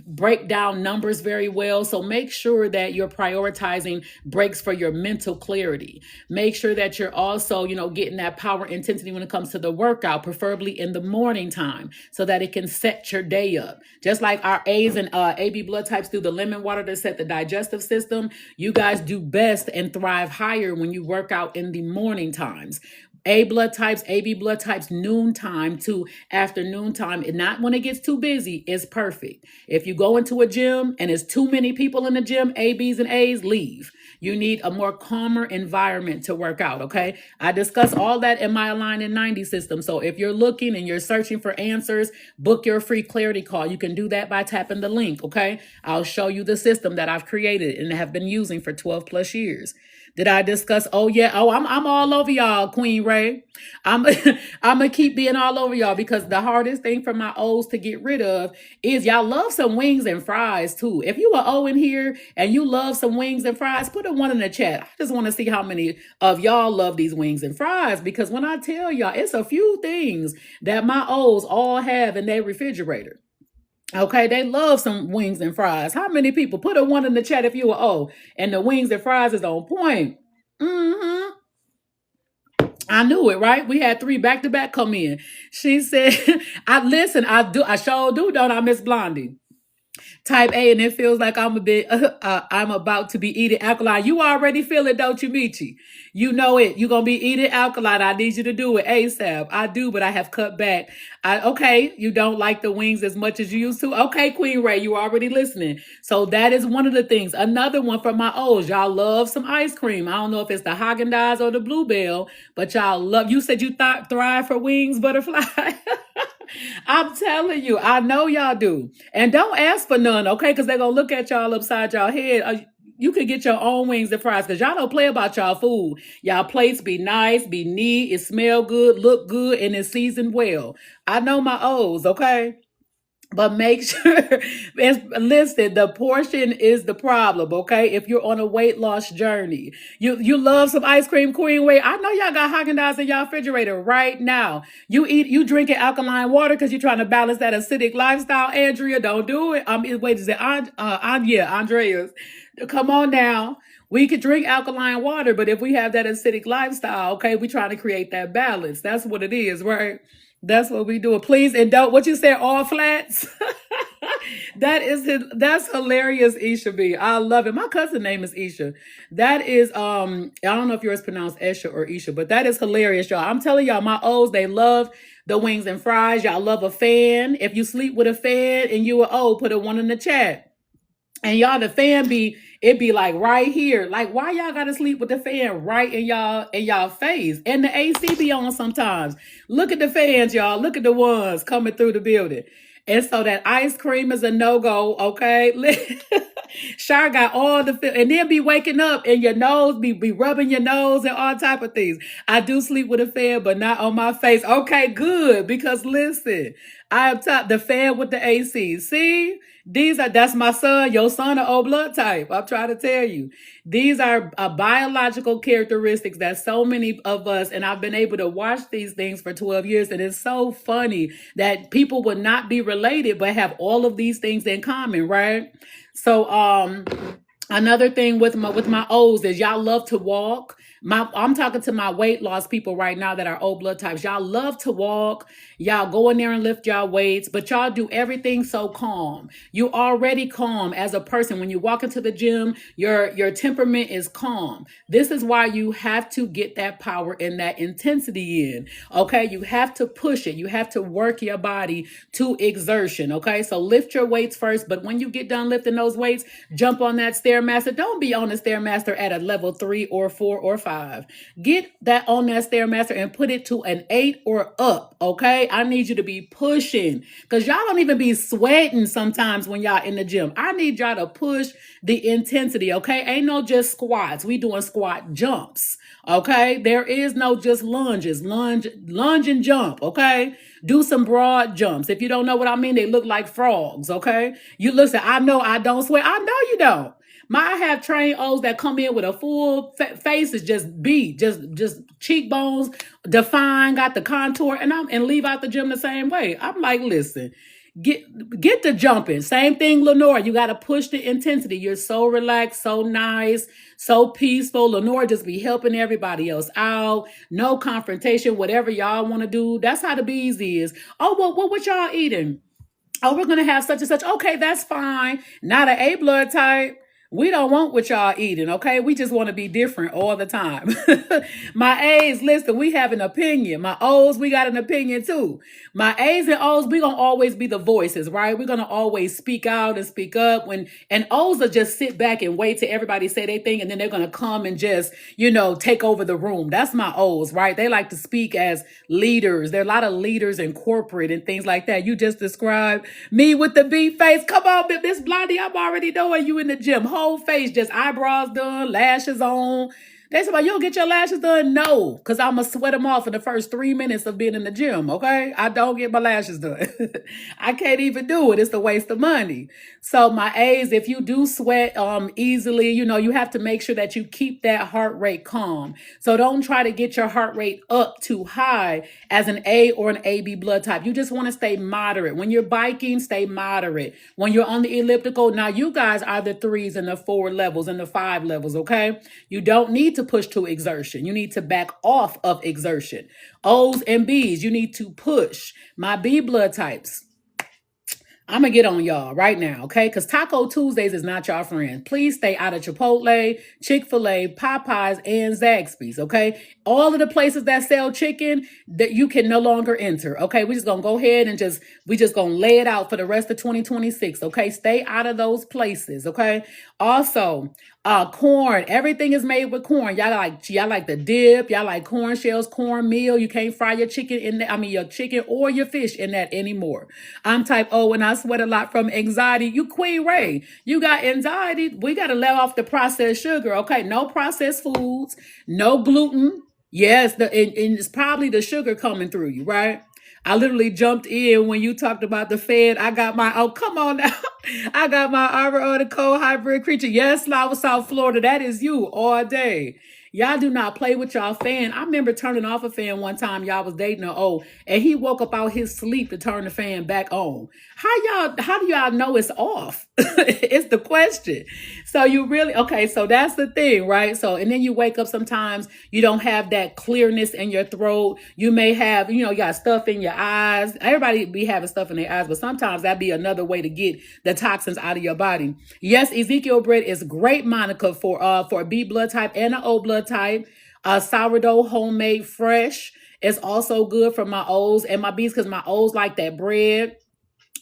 break down numbers very well. So make sure that you're prioritizing breaks for your mental clarity. Make sure that you're also, getting that power intensity when it comes to the workout, preferably in the morning time, so that it can set your day up. Just like our A's and AB blood types do the lemon water to set the digestive system, you guys do best and thrive higher when you work out in the morning times. A blood types, AB blood types, noontime to afternoon time, and not when it gets too busy, is perfect. If you go into a gym and there's too many people in the gym, ABs and A's, leave. You need a more calmer environment to work out, okay? I discuss all that in my Align in 90 system. So if you're looking and you're searching for answers, book your free clarity call. You can do that by tapping the link, okay? I'll show you the system that I've created and have been using for 12 plus years. Did I discuss? Oh yeah. Oh, I'm all over y'all, Queen Ray. I'm I'm gonna keep being all over y'all because the hardest thing for my O's to get rid of is y'all love some wings and fries too. If you are O in here and you love some wings and fries, put a 1 in the chat. I just want to see how many of y'all love these wings and fries, because when I tell y'all, it's a few things that my O's all have in their refrigerator. Okay, they love some wings and fries. How many people? Put a 1 in the chat if you are O and the wings and fries is on point. I knew it, right? We had 3 back to back come in. She said, I sure do, don't I, Miss Blondie? Type A, and it feels like I'm about to be eating alkaline. You already feel it, don't you, Michi? You know it. You're gonna be eating alkaline. I need you to do it ASAP. I do, but I have cut back. Okay, you don't like the wings as much as you used to. Okay, Queen Ray, you already listening. So that is one of the things. Another one from my O's. Y'all love some ice cream. I don't know if it's the Haagen-Dazs or the Bluebell, but y'all love. You said you thrive for wings, butterfly. I'm telling you, I know y'all do. And don't ask for none, okay? Because they're going to look at y'all upside y'all head. You could get your own wings and fries because y'all don't play about y'all food. Y'all plates be nice, be neat, it smell good, look good, and it's seasoned well. I know my O's, okay? But make sure, listen, the portion is the problem, okay? If you're on a weight loss journey, you love some ice cream, Queen Way. I know y'all got Haagen-Dazs in y'all refrigerator right now. You drinking alkaline water because you're trying to balance that acidic lifestyle, Andrea. Don't do it. Wait, is it yeah, Andreas? Come on now. We could drink alkaline water, but if we have that acidic lifestyle, okay, we trying to create that balance. That's what it is, right? That's what we do. Please, and don't what you said, all flats. That's hilarious, Isha B. I love it. My cousin name is Isha. That is I don't know if yours pronounced Esha or Isha, but that is hilarious, y'all. I'm telling y'all, my O's, they love the wings and fries. Y'all love a fan. If you sleep with a fan and you a O, put a one in the chat. And y'all, the fan it be like right here. Like, why y'all gotta sleep with the fan right in y'all face? And the AC be on sometimes. Look at the fans, y'all. Look at the ones coming through the building. And so that ice cream is a no-go, okay? Shar got all the and then be waking up and your nose be rubbing your nose and all type of things. I do sleep with a fan, but not on my face. Okay, good. Because listen, I am top the fan with the AC. See? That's my son, your son, an O blood type. I'm trying to tell you. These are biological characteristics that so many of us, and I've been able to watch these things for 12 years, and it's so funny that people would not be related but have all of these things in common, right? So another thing with my O's is y'all love to walk. I'm talking to my weight loss people right now that are O blood types. Y'all love to walk. Y'all go in there and lift y'all weights, but y'all do everything so calm. You already calm as a person. When you walk into the gym, your temperament is calm. This is why you have to get that power and that intensity in. Okay, you have to push it. You have to work your body to exertion. Okay, so lift your weights first, but when you get done lifting those weights, jump on that stairmaster. Don't be on the stairmaster at a level 3 or 4 or 5. Get that on that stairmaster and put it to an 8 or up. Okay, I need you to be pushing because y'all don't even be sweating sometimes when y'all in the gym. I need y'all to push the intensity. Okay, ain't no just squats. We doing squat jumps. Okay, there is no just lunges, lunge and jump. Okay, do some broad jumps. If you don't know what I mean, they look like frogs. Okay, you listen. I know I don't sweat. I know you don't. I have trained O's that come in with a full face is just cheekbones defined, got the contour, and leave out the gym the same way. I'm like, listen, get the jumping. Same thing, Lenore. You got to push the intensity. You're so relaxed, so nice, so peaceful. Lenore just be helping everybody else out. No confrontation. Whatever y'all want to do. That's how the bees is. Oh, well, what y'all eating? Oh, we're going to have such and such. Okay, that's fine. Not an A blood type. We don't want what y'all eating, okay? We just want to be different all the time. My A's, listen, we have an opinion. My O's, we got an opinion too. My A's and O's, we going to always be the voices, right? We're going to always speak out and speak up. And O's will just sit back and wait till everybody say their thing, and then they're going to come and just, take over the room. That's my O's, right? They like to speak as leaders. There are a lot of leaders in corporate and things like that. You just described me with the B face. Come on, Miss Blondie, I'm already knowing you in the gym. Whole face, just eyebrows done, lashes on. They say, you don't get your lashes done? No, because I'm going to sweat them off in the first 3 minutes of being in the gym, okay? I don't get my lashes done. I can't even do it. It's a waste of money. So my A's, if you do sweat easily, you have to make sure that you keep that heart rate calm. So don't try to get your heart rate up too high as an A or an AB blood type. You just want to stay moderate. When you're biking, stay moderate. When you're on the elliptical, now you guys are the 3s and the 4 levels and the 5 levels, okay? You don't need to push to exertion. You need to back off of exertion. O's and B's, you need to push. My B blood types, I'm gonna get on y'all right now, okay? Because Taco Tuesdays is not y'all friend. Please stay out of Chipotle, Chick-fil-A, Popeyes, and Zaxby's, okay? All of the places that sell chicken that you can no longer enter, okay? We're just gonna go ahead and we just gonna lay it out for the rest of 2026, okay? Stay out of those places, okay? Also, corn. Everything is made with corn. Y'all like the dip. Y'all like corn shells, cornmeal. You can't fry your chicken in that. I mean, your chicken or your fish in that anymore. I'm type O and I sweat a lot from anxiety. You Queen Ray, you got anxiety. We got to let off the processed sugar. Okay, no processed foods, no gluten. Yes, and it's probably the sugar coming through you, right? I literally jumped in when you talked about the Fed. I got my, oh, come on now. I got my Arbor of the Cold hybrid creature. Yes, Lava South Florida. That is you all day. Y'all do not play with y'all fan. I remember turning off a fan one time. Y'all was dating an O, and he woke up out his sleep to turn the fan back on. How do y'all know it's off? It's the question. So you really, okay, so that's the thing, right? So, and then you wake up sometimes, you don't have that clearness in your throat. You may have, you got stuff in your eyes. Everybody be having stuff in their eyes, but sometimes that'd be another way to get the toxins out of your body. Yes, Ezekiel bread is great, Monica, for a B blood type and an O blood type. Sourdough, homemade, fresh. It's also good for my O's and my B's because my O's like that bread.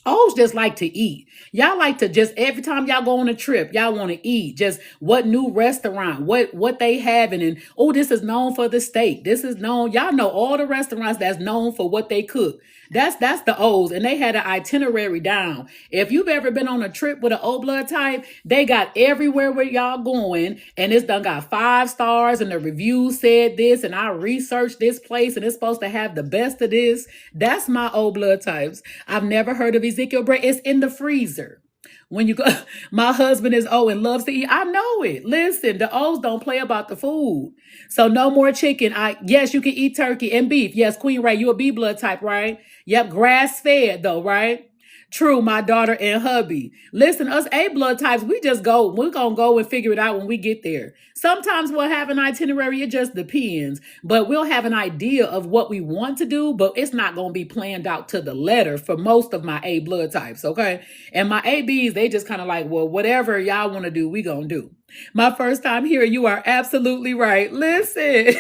O's just like to eat. Y'all like to just every time y'all go on a trip, y'all want to eat. Just what new restaurant, what they having, and oh, this is known for the steak. This is known. Y'all know all the restaurants that's known for what they cook. That's the O's, and they had an itinerary down. If you've ever been on a trip with an O blood type, they got everywhere where y'all going, and it's done got 5 stars, and the review said this, and I researched this place, and it's supposed to have the best of this. That's my O blood types. I've never heard of Ezekiel bread. It's in the freezer. When you go, my husband is O and loves to eat. I know it. Listen, the O's don't play about the food. So no more chicken. Yes, you can eat turkey and beef. Yes, Queen Ray, you a B blood type, right? Yep, grass fed though, right? True, my daughter and hubby. Listen, us A blood types, we just go. We're going to go and figure it out when we get there. Sometimes we'll have an itinerary. It just depends. But we'll have an idea of what we want to do, but it's not going to be planned out to the letter for most of my A blood types, okay? And my ABs, they just kind of like, well, whatever y'all want to do, we going to do. My first time here, you are absolutely right. Listen.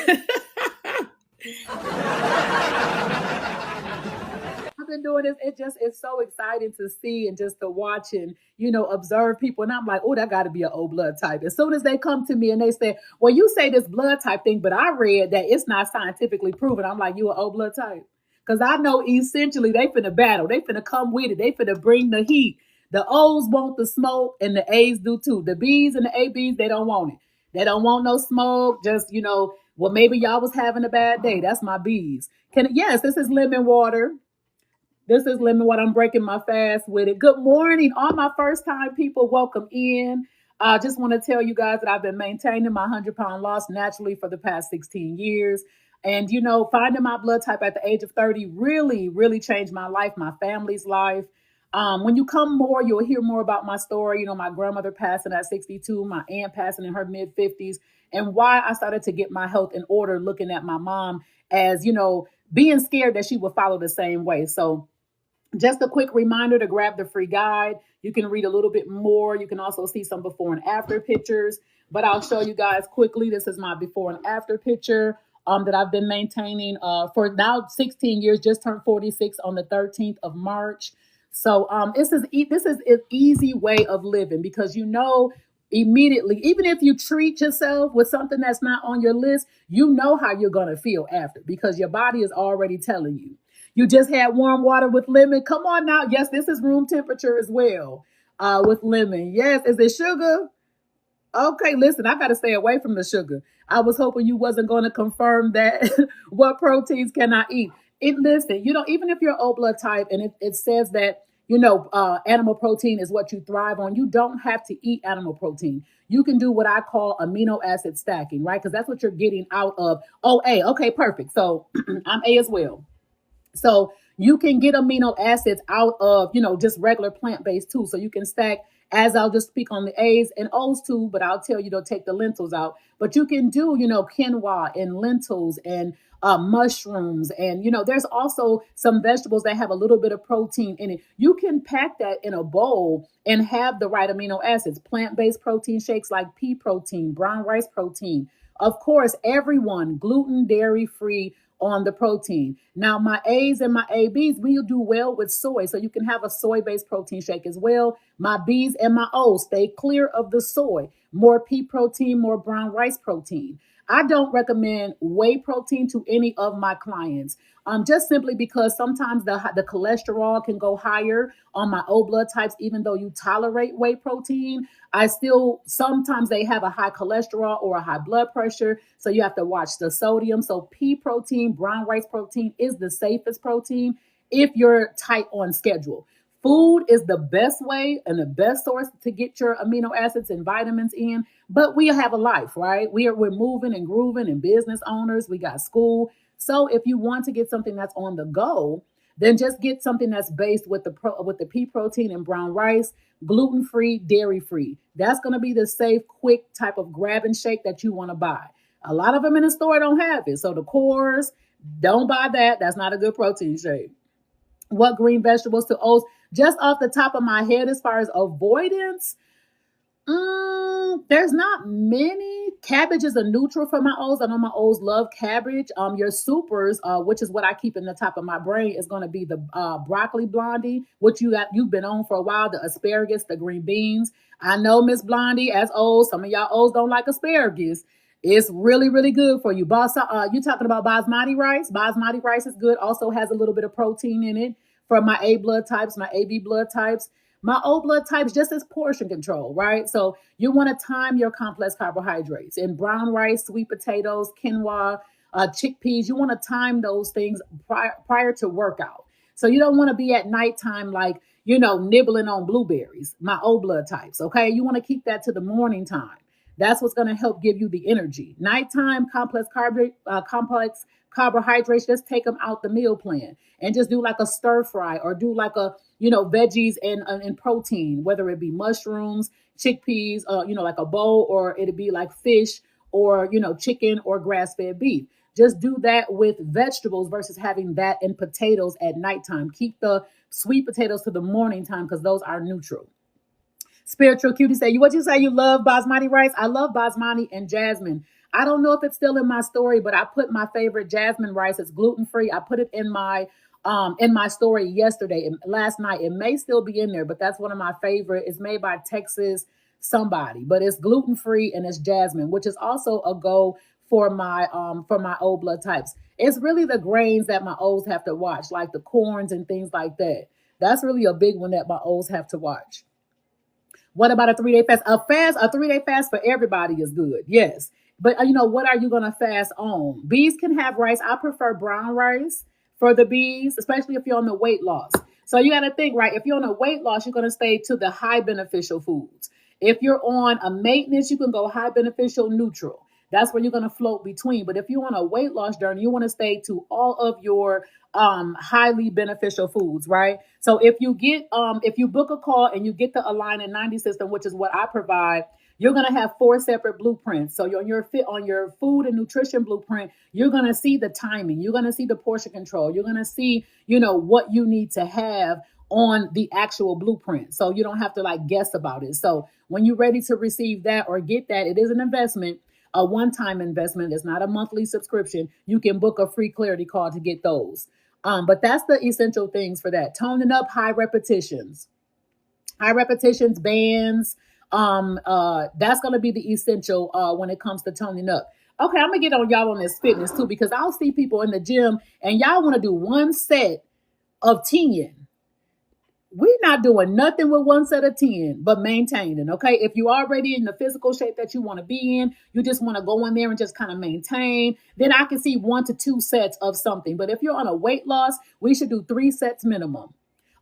I've been doing this. It's so exciting to see and just to watch and observe people. And I'm like, oh, that got to be an O blood type. As soon as they come to me and they say, well, you say this blood type thing, but I read that it's not scientifically proven. I'm like, you an O blood type? Because I know essentially they finna battle. They finna come with it. They finna bring the heat. The O's want the smoke and the A's do too. The B's and the ABs, they don't want it. They don't want no smoke. Just, well, maybe y'all was having a bad day. That's my B's. Yes, this is lemon water. This is Lemon What I'm breaking my fast with it. Good morning, all my first time people. Welcome in. I just want to tell you guys that I've been maintaining my 100-pound loss naturally for the past 16 years. And, finding my blood type at the age of 30 really, really changed my life, my family's life. When you come more, you'll hear more about my story. My grandmother passing at 62, my aunt passing in her mid 50s, and why I started to get my health in order, looking at my mom as, being scared that she would follow the same way. So, just a quick reminder to grab the free guide. You can read a little bit more. You can also see some before and after pictures, but I'll show you guys quickly. This is my before and after picture that I've been maintaining for now 16 years, just turned 46 on the 13th of March. So this is an easy way of living because immediately, even if you treat yourself with something that's not on your list, how you're going to feel after because your body is already telling you. You just had warm water with lemon. Come on now. Yes, this is room temperature as well with lemon. Yes. Is it sugar? Okay, listen, I got to stay away from the sugar. I was hoping you wasn't going to confirm that what proteins can I eat. Listen, even if you're O blood type and it says that, animal protein is what you thrive on, you don't have to eat animal protein. You can do what I call amino acid stacking, right? Because that's what you're getting out of OA. Okay, perfect. So I'm A as well. So you can get amino acids out of, just regular plant-based too. So you can stack As I'll just speak on the A's and O's too, but I'll tell you to take the lentils out. But you can do, quinoa and lentils and mushrooms. And, there's also some vegetables that have a little bit of protein in it. You can pack that in a bowl and have the right amino acids, plant-based protein shakes like pea protein, brown rice protein. Of course, everyone gluten, dairy free on the protein. Now, my A's and my ABs, we do well with soy. So you can have a soy-based protein shake as well. My B's and my O's, stay clear of the soy. More pea protein, more brown rice protein. I don't recommend whey protein to any of my clients. Just simply because sometimes the cholesterol can go higher on my O blood types, even though you tolerate whey protein. I still, sometimes they have a high cholesterol or a high blood pressure. So you have to watch the sodium. So pea protein, brown rice protein is the safest protein if you're tight on schedule. Food is the best way and the best source to get your amino acids and vitamins in. But we have a life, right? We're moving and grooving and business owners. We got school. So if you want to get something that's on the go, then just get something that's based with the pea protein and brown rice, gluten free, dairy free. That's going to be the safe, quick type of grab and shake that you want to buy. A lot of them in the store don't have it. So the cores, don't buy that. That's not a good protein shake. What green vegetables to oats? Just off the top of my head, as far as avoidance, there's not many. Cabbage is a neutral for my O's. I know my O's love cabbage. Your supers, which is what I keep in the top of my brain, is going to be the broccoli blondie, which you've been on for a while. The asparagus, the green beans. I know Miss Blondie, as O's, some of y'all O's don't like asparagus. It's really, really good for you. You talking about basmati rice? Basmati rice is good. Also has a little bit of protein in it for my A blood types, my AB blood types. My O blood types just as portion control, right? So you want to time your complex carbohydrates. In brown rice, sweet potatoes, quinoa, chickpeas, you want to time those things prior to workout. So you don't want to be at nighttime like, nibbling on blueberries, my O blood types, okay? You want to keep that to the morning time. That's what's going to help give you the energy. Nighttime complex carbohydrates, just take them out the meal plan and just do like a stir fry or do like a, veggies and protein, whether it be mushrooms, chickpeas, like a bowl, or it'd be like fish or, chicken or grass-fed beef. Just do that with vegetables versus having that and potatoes at nighttime. Keep the sweet potatoes to the morning time because those are neutral. Spiritual Cutie say, what you say you love basmati rice? I love basmati and jasmine. I don't know if it's still in my story, but I put my favorite jasmine rice. It's gluten free. I put it in my story yesterday and last night. It may still be in there, but that's one of my favorite. It's made by Texas somebody, but it's gluten free and it's jasmine, which is also a go for my O blood types. It's really the grains that my O's have to watch, like the corns and things like that. That's really a big one that my O's have to watch. What about a 3-day fast? A 3-day fast for everybody is good. Yes. But what are you going to fast on? Bees can have rice. I prefer brown rice for the bees, especially if you're on the weight loss. So you got to think, right? If you're on a weight loss, you're going to stay to the high beneficial foods. If you're on a maintenance, you can go high beneficial neutral. That's where you're going to float between. But if you're on a weight loss journey, you want to stay to all of your highly beneficial foods, right? So if you book a call and you get the Align in 90 system, which is what I provide, you're going to have 4 separate blueprints. So on your food and nutrition blueprint, you're going to see the timing. You're going to see the portion control. You're going to see, what you need to have on the actual blueprint. So you don't have to like guess about it. So when you're ready to receive that or get that, it is an investment, a one-time investment. It's not a monthly subscription. You can book a free clarity call to get those. But that's the essential things for that. Toning up, high repetitions, bands. That's going to be the essential when it comes to toning up. Okay, I'm going to get on y'all on this fitness too, because I'll see people in the gym and y'all want to do one set of 10. We're not doing nothing with one set of 10, but maintaining, okay? If you're already in the physical shape that you want to be in, you just want to go in there and just kind of maintain, then I can see 1 to 2 sets of something. But if you're on a weight loss, we should do 3 sets minimum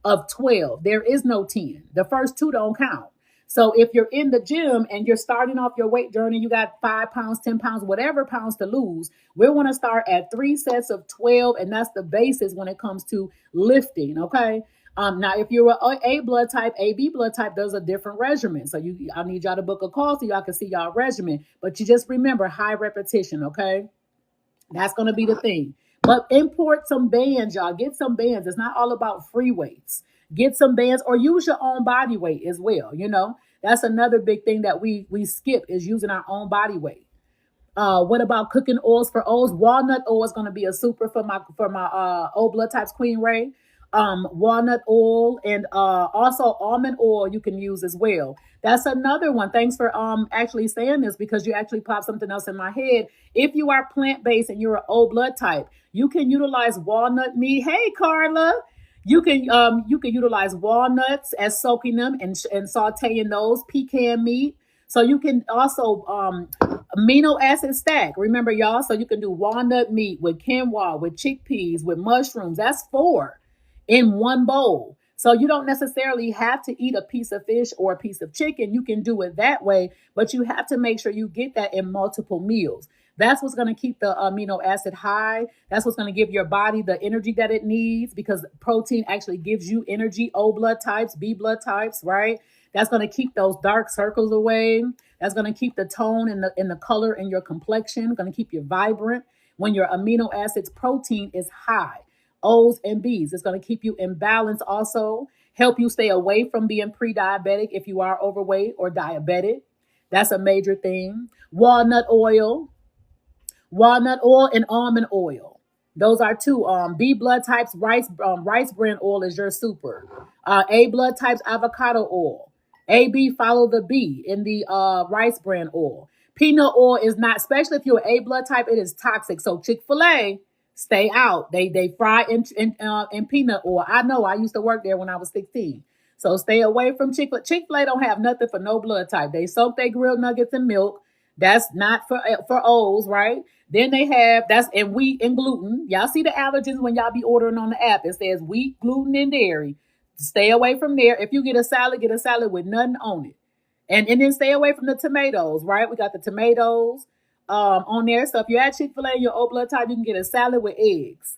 of 12. There is no 10. The first 2 don't count. So if you're in the gym and you're starting off your weight journey, you got 5 pounds, 10 pounds, whatever pounds to lose, we want to start at 3 sets of 12. And that's the basis when it comes to lifting, okay? Now, if you're A blood type, AB blood type, there's a different regimen. So I need y'all to book a call so y'all can see y'all regimen. But you just remember high repetition, okay? That's going to be the thing. But import some bands, y'all. Get some bands. It's not all about free weights. Get some bands or use your own body weight as well. That's another big thing that we skip is using our own body weight. What about cooking oils for O's? Walnut oil is going to be a super for my O blood types, Queen Ray. Walnut oil and also almond oil you can use as well. That's another one. Thanks for actually saying this because you actually popped something else in my head. If you are plant based and you're an O blood type, you can utilize walnut meat. Hey, Carla. You can utilize walnuts as soaking them and sauteing those pecan meat. So you can also amino acid stack. Remember, y'all. So you can do walnut meat with quinoa, with chickpeas, with mushrooms. That's four in one bowl. So you don't necessarily have to eat a piece of fish or a piece of chicken. You can do it that way, but you have to make sure you get that in multiple meals. That's what's going to keep the amino acid high. That's what's going to give your body the energy that it needs because protein actually gives you energy. O blood types, B blood types, right? That's going to keep those dark circles away. That's going to keep the tone and the color in your complexion. Going to keep you vibrant when your amino acids protein is high. O's and B's. It's going to keep you in balance also. Help you stay away from being pre-diabetic if you are overweight or diabetic. That's a major thing. Walnut oil and almond oil. Those are two. B blood types, rice bran oil is your super. A blood types, avocado oil. AB, follow the B in the rice bran oil. Peanut oil is not, especially if you're an A blood type, it is toxic. So Chick-fil-A, stay out. They fry in peanut oil. I know. I used to work there when I was 16. So stay away from Chick-fil-A. Chick-fil-A don't have nothing for no blood type. They soak their grilled nuggets in milk. That's not for O's, right? Then they have that's and wheat and gluten. Y'all see the allergens when y'all be ordering on the app. It says wheat, gluten, and dairy. Stay away from there. If you get a salad with nothing on it. And then stay away from the tomatoes, right? We got the tomatoes on there. So if you're at Chick-fil-A, your O blood type, you can get a salad with eggs.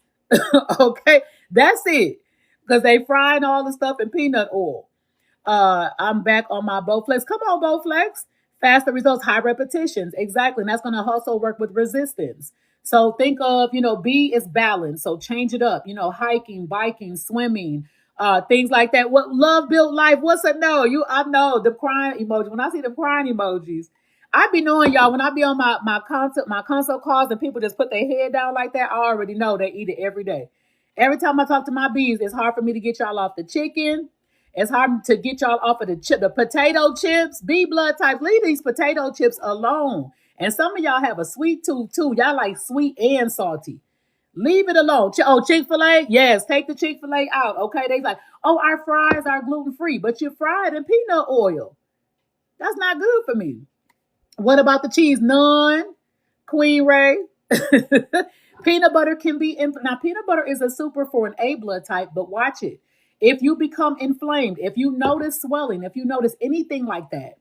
Okay, that's it. Because they frying all the stuff in peanut oil. I'm back on my Bowflex. Come on, Bowflex. Faster results, high repetitions. Exactly. And that's going to also work with resistance. So think of, B is balance. So change it up, hiking, biking, swimming, things like that. What love built life? What's a no? I know the crying emoji. When I see the crying emojis, I be knowing y'all when I be on my consult calls and people just put their head down like that. I already know they eat it every day. Every time I talk to my bees, it's hard for me to get y'all off the chicken. It's hard to get y'all off of the potato chips. B blood types, leave these potato chips alone. And some of y'all have a sweet tooth too. Y'all like sweet and salty. Leave it alone. Chick-fil-A? Yes, take the Chick-fil-A out. Okay, they like, oh, our fries are gluten-free, but you're fried in peanut oil. That's not good for me. What about the cheese? None. Queen Ray. Peanut butter can be now. Peanut butter is a super for an A blood type, but watch it. If you become inflamed, if you notice swelling, if you notice anything like that,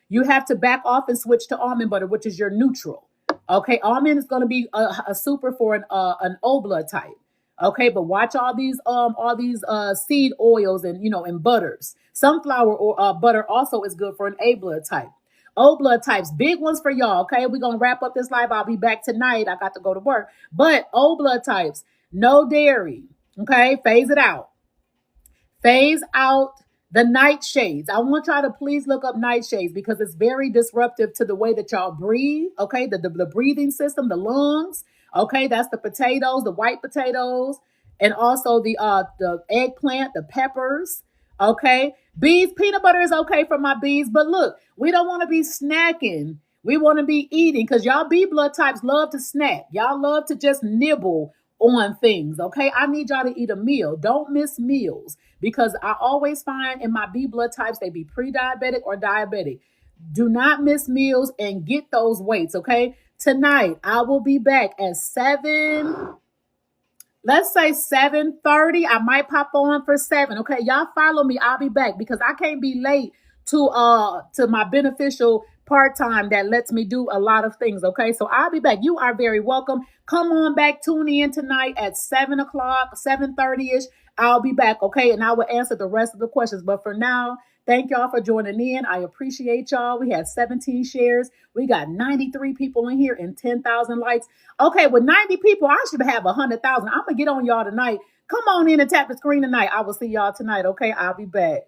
you have to back off and switch to almond butter, which is your neutral. Okay, almond is going to be a super for an O blood type. Okay, but watch all these seed oils and butters. Sunflower or butter also is good for an A blood type. O blood types, big ones for y'all. Okay, we're gonna wrap up this live. I'll be back tonight. I got to go to work. But O blood types, no dairy. Okay, phase it out. Phase out the nightshades. I want y'all to please look up nightshades because it's very disruptive to the way that y'all breathe. Okay, the breathing system, the lungs. Okay, that's the potatoes, the white potatoes, and also the eggplant, the peppers. Okay, bees, peanut butter is okay for my bees, but look, we don't want to be snacking. We want to be eating because y'all B blood types love to snack. Y'all love to just nibble on things. Okay, I need y'all to eat a meal. Don't miss meals because I always find in my B blood types they be pre-diabetic or diabetic. Do not miss meals and get those weights. Okay, tonight I will be back at 7. Let's say 7:30. I might pop on for 7. Okay, y'all follow me. I'll be back because I can't be late to my beneficial part-time that lets me do a lot of things. Okay, so I'll be back. You are very welcome. Come on back, tune in tonight at 7 o'clock, 7:30ish. I'll be back, okay? And I will answer the rest of the questions. But for now, thank y'all for joining in. I appreciate y'all. We had 17 shares. We got 93 people in here and 10,000 likes. Okay, with 90 people, I should have 100,000. I'm going to get on y'all tonight. Come on in and tap the screen tonight. I will see y'all tonight, okay? I'll be back.